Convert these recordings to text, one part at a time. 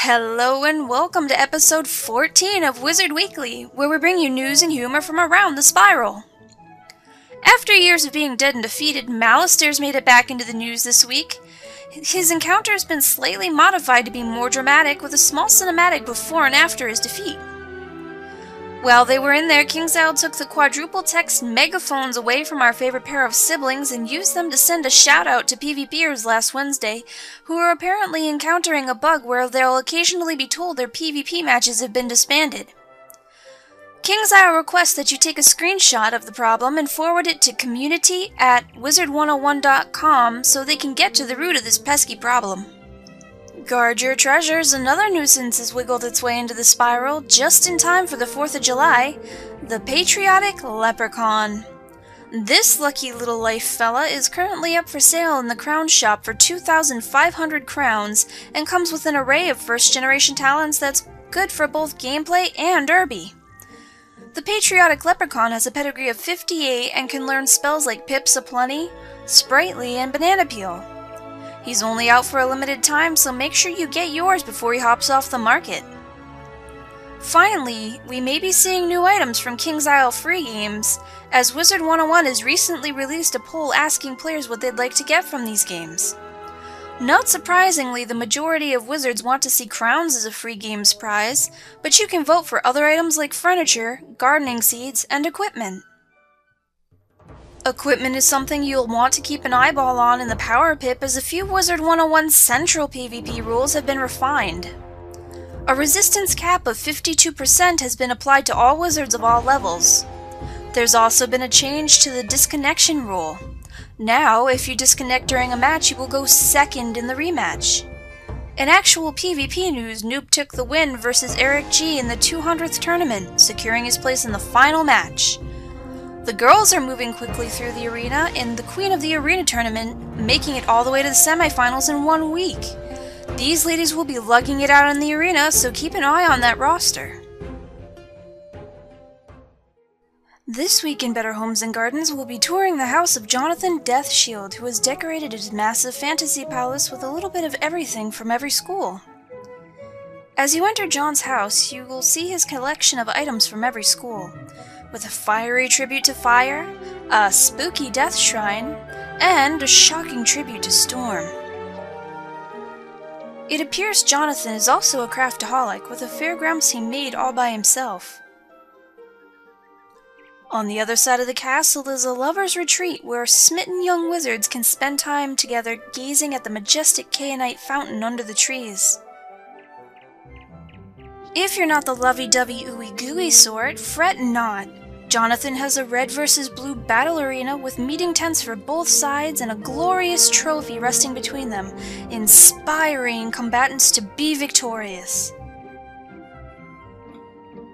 Hello and welcome to episode 14 of Wizard Weekly, where we bring you news and humor from around the spiral. After years of being dead and defeated, Malister's made it back into the news this week. His encounter has been slightly modified to be more dramatic, with a small cinematic before and after his defeat. While they were in there, KingsIsle took the quadruple text megaphones away from our favorite pair of siblings and used them to send a shout-out to PvPers last Wednesday, who are apparently encountering a bug where they'll occasionally be told their PvP matches have been disbanded. KingsIsle requests that you take a screenshot of the problem and forward it to community@wizard101.com so they can get to the root of this pesky problem. Guard your treasures, another nuisance has wiggled its way into the spiral just in time for the 4th of July, the patriotic leprechaun. This lucky little life fella is currently up for sale in the crown shop for 2,500 crowns and comes with an array of first-generation talents that's good for both gameplay and derby. The patriotic leprechaun has a pedigree of 58 and can learn spells like Pips Aplenty, Sprightly, and Banana Peel. He's only out for a limited time, so make sure you get yours before he hops off the market. Finally, we may be seeing new items from KingsIsle Free Games, as Wizard 101 has recently released a poll asking players what they'd like to get from these games. Not surprisingly, the majority of wizards want to see crowns as a free games prize, but you can vote for other items like furniture, gardening seeds, and equipment. Equipment is something you'll want to keep an eyeball on in the Power Pip, as a few Wizard 101 central PvP rules have been refined. A resistance cap of 52% has been applied to all wizards of all levels. There's also been a change to the disconnection rule. Now, if you disconnect during a match, you will go second in the rematch. In actual PvP news, Noob took the win versus Eric G in the 200th tournament, securing his place in the final match. The girls are moving quickly through the arena, and the Queen of the Arena tournament making it all the way to the semifinals in 1 week. These ladies will be lugging it out in the arena, so keep an eye on that roster. This week in Better Homes and Gardens, we'll be touring the house of Jonathan Deathshield, who has decorated his massive fantasy palace with a little bit of everything from every school. As you enter John's house, you will see his collection of items from every school, with a fiery tribute to fire, a spooky death shrine, and a shocking tribute to storm. It appears Jonathan is also a craftaholic, with a fairgrounds he made all by himself. On the other side of the castle is a lover's retreat where smitten young wizards can spend time together gazing at the majestic Kayanite fountain under the trees. If you're not the lovey-dovey ooey-gooey sort, fret not. Jonathan has a red versus blue battle arena with meeting tents for both sides and a glorious trophy resting between them, inspiring combatants to be victorious.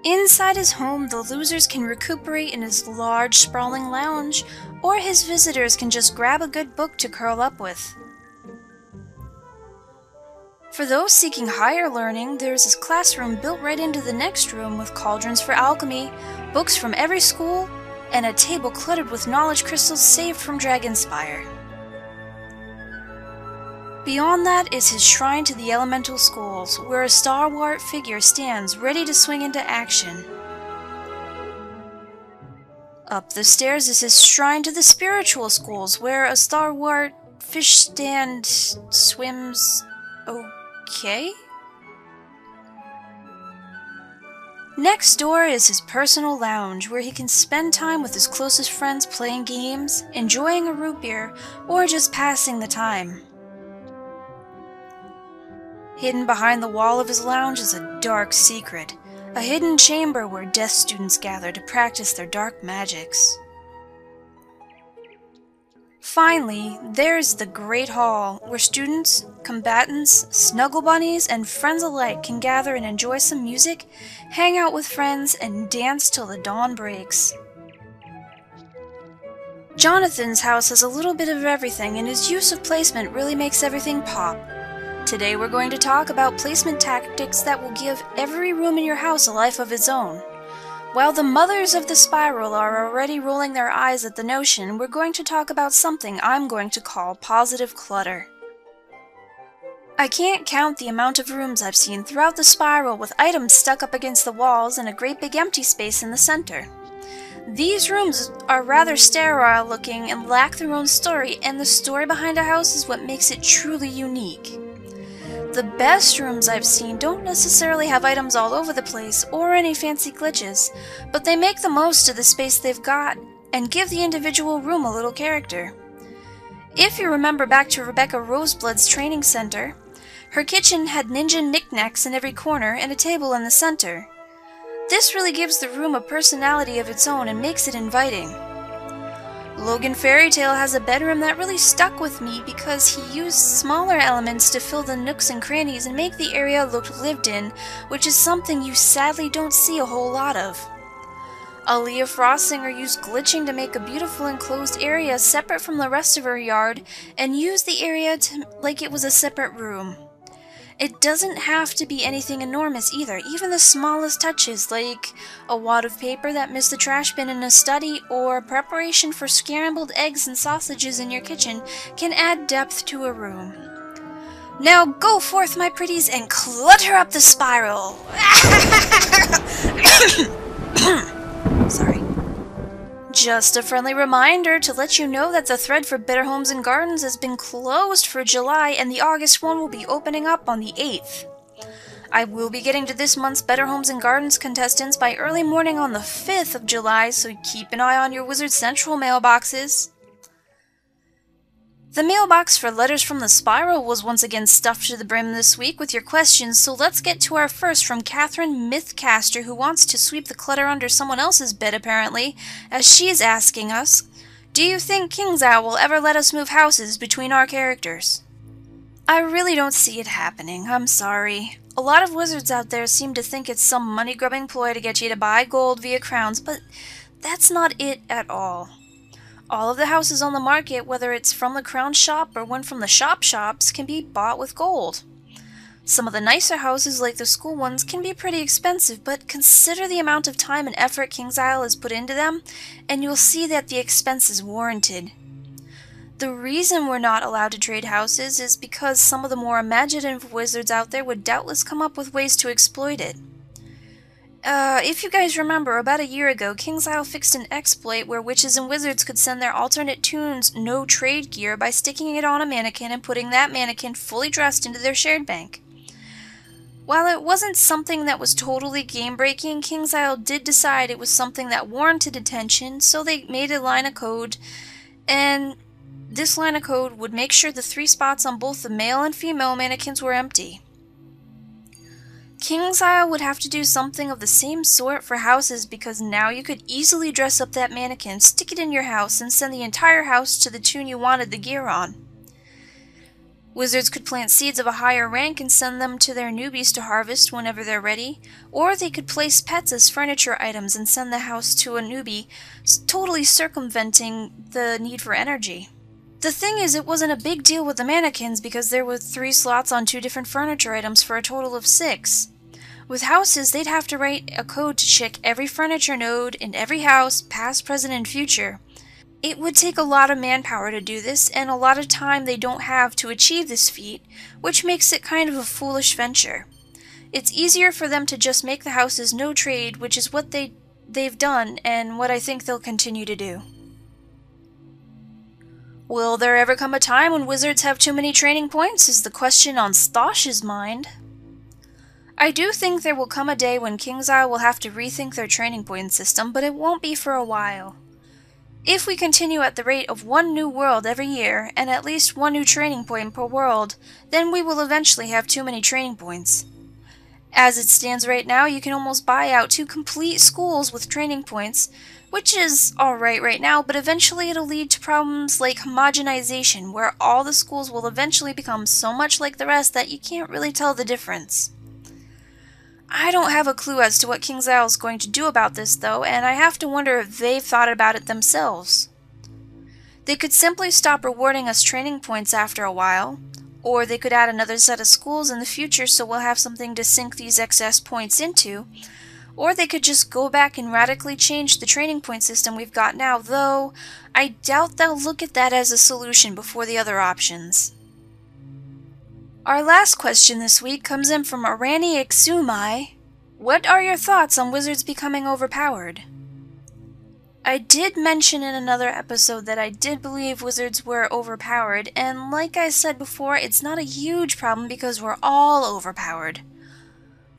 Inside his home, the losers can recuperate in his large, sprawling lounge, or his visitors can just grab a good book to curl up with. For those seeking higher learning, there's a classroom built right into the next room with cauldrons for alchemy, books from every school, and a table cluttered with knowledge crystals saved from Dragonspire. Beyond that is his shrine to the elemental schools, where a stalwart figure stands ready to swing into action. Up the stairs is his shrine to the spiritual schools, where a stalwart fish stand swims okay? Next door is his personal lounge, where he can spend time with his closest friends playing games, enjoying a root beer, or just passing the time. Hidden behind the wall of his lounge is a dark secret, a hidden chamber where death students gather to practice their dark magics. Finally, there's the Great Hall, where students, combatants, snuggle bunnies, and friends alike can gather and enjoy some music, hang out with friends, and dance till the dawn breaks. Jonathan's house has a little bit of everything, and his use of placement really makes everything pop. Today we're going to talk about placement tactics that will give every room in your house a life of its own. While the mothers of the spiral are already rolling their eyes at the notion, we're going to talk about something I'm going to call positive clutter. I can't count the amount of rooms I've seen throughout the spiral with items stuck up against the walls and a great big empty space in the center. These rooms are rather sterile looking and lack their own story, and the story behind a house is what makes it truly unique. The best rooms I've seen don't necessarily have items all over the place or any fancy glitches, but they make the most of the space they've got and give the individual room a little character. If you remember back to Rebecca Roseblood's training center, her kitchen had ninja knickknacks in every corner and a table in the center. This really gives the room a personality of its own and makes it inviting. Logan Fairytale has a bedroom that really stuck with me because he used smaller elements to fill the nooks and crannies and make the area look lived in, which is something you sadly don't see a whole lot of. Aaliyah Frostsinger used glitching to make a beautiful enclosed area separate from the rest of her yard and used the area like it was a separate room. It doesn't have to be anything enormous either. Even the smallest touches, like a wad of paper that missed the trash bin in a study, or preparation for scrambled eggs and sausages in your kitchen, can add depth to a room. Now go forth, my pretties, and clutter up the spiral! Sorry. Just a friendly reminder to let you know that the thread for Better Homes and Gardens has been closed for July, and the August one will be opening up on the 8th. I will be getting to this month's Better Homes and Gardens contestants by early morning on the 5th of July, so keep an eye on your Wizard Central mailboxes. The mailbox for Letters from the Spiral was once again stuffed to the brim this week with your questions, so let's get to our first from Catherine Mythcaster, who wants to sweep the clutter under someone else's bed apparently, as she's asking us, do you think KingsIsle will ever let us move houses between our characters? I really don't see it happening, I'm sorry. A lot of wizards out there seem to think it's some money-grubbing ploy to get you to buy gold via crowns, but that's not it at all. All of the houses on the market, whether it's from the crown shop or one from the shops, can be bought with gold. Some of the nicer houses, like the school ones, can be pretty expensive, but consider the amount of time and effort KingsIsle has put into them, and you'll see that the expense is warranted. The reason we're not allowed to trade houses is because some of the more imaginative wizards out there would doubtless come up with ways to exploit it. If you guys remember, about a year ago, KingsIsle fixed an exploit where witches and wizards could send their alternate tunes no trade gear by sticking it on a mannequin and putting that mannequin fully dressed into their shared bank. While it wasn't something that was totally game-breaking, KingsIsle did decide it was something that warranted attention, so they made a line of code, and this line of code would make sure the 3 spots on both the male and female mannequins were empty. KingsIsle would have to do something of the same sort for houses, because now you could easily dress up that mannequin, stick it in your house, and send the entire house to the tune you wanted the gear on. Wizards could plant seeds of a higher rank and send them to their newbies to harvest whenever they're ready, or they could place pets as furniture items and send the house to a newbie, totally circumventing the need for energy. The thing is, it wasn't a big deal with the mannequins because there were 3 slots on 2 different furniture items for a total of 6. With houses, they'd have to write a code to check every furniture node in every house, past, present, and future. It would take a lot of manpower to do this, and a lot of time they don't have to achieve this feat, which makes it kind of a foolish venture. It's easier for them to just make the houses no trade, which is what they've done, and what I think they'll continue to do. Will there ever come a time when wizards have too many training points, is the question on Stosh's mind. I do think there will come a day when KingsIsle will have to rethink their training point system, but it won't be for a while. If we continue at the rate of 1 new world every year, and at least 1 new training point per world, then we will eventually have too many training points. As it stands right now, you can almost buy out 2 complete schools with training points, which is alright right now, but eventually it'll lead to problems like homogenization, where all the schools will eventually become so much like the rest that you can't really tell the difference. I don't have a clue as to what KingsIsle is going to do about this, though, and I have to wonder if they've thought about it themselves. They could simply stop rewarding us training points after a while, or they could add another set of schools in the future so we'll have something to sink these excess points into, or they could just go back and radically change the training point system we've got now, though I doubt they'll look at that as a solution before the other options. Our last question this week comes in from Arani Exumai. What are your thoughts on wizards becoming overpowered? I did mention in another episode that I did believe wizards were overpowered, and like I said before, it's not a huge problem because we're all overpowered.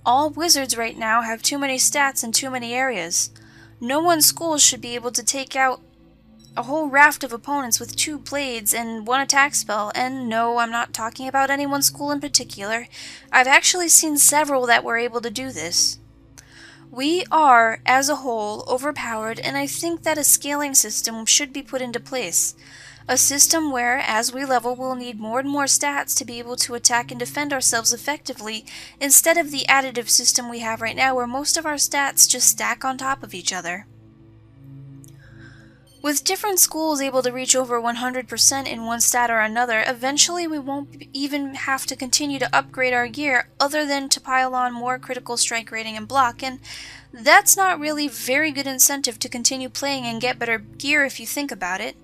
All wizards right now have too many stats in too many areas. No one school should be able to take out a whole raft of opponents with 2 blades and 1 attack spell, and no, I'm not talking about any one school in particular. I've actually seen several that were able to do this. We are, as a whole, overpowered, and I think that a scaling system should be put into place. A system where, as we level, we'll need more and more stats to be able to attack and defend ourselves effectively, instead of the additive system we have right now where most of our stats just stack on top of each other. With different schools able to reach over 100% in one stat or another, eventually we won't even have to continue to upgrade our gear other than to pile on more critical strike rating and block, and that's not really very good incentive to continue playing and get better gear if you think about it.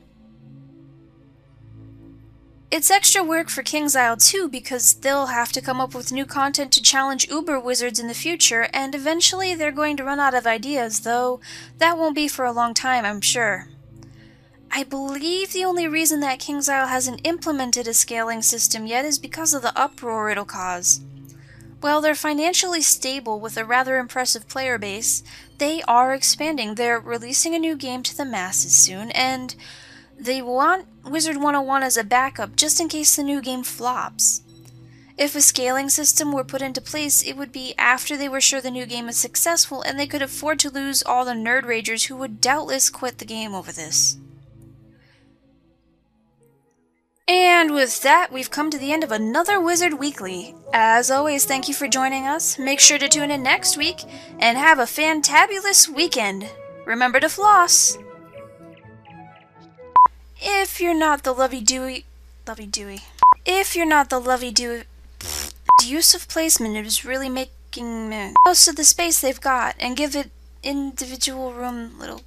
It's extra work for KingsIsle too, because they'll have to come up with new content to challenge Uber wizards in the future, and eventually they're going to run out of ideas, though that won't be for a long time, I'm sure. I believe the only reason that KingsIsle hasn't implemented a scaling system yet is because of the uproar it'll cause. While they're financially stable with a rather impressive player base, they are expanding. They're releasing a new game to the masses soon, and they want Wizard 101 as a backup just in case the new game flops. If a scaling system were put into place, it would be after they were sure the new game is successful and they could afford to lose all the nerd ragers who would doubtless quit the game over this. And with that, we've come to the end of another Wizard Weekly. As always, thank you for joining us. Make sure to tune in next week, and have a fantabulous weekend. Remember to floss! If you're not the lovey-dooey... If you're not the lovey-dooey... The use of placement is really making most of the space they've got, and give it individual room little...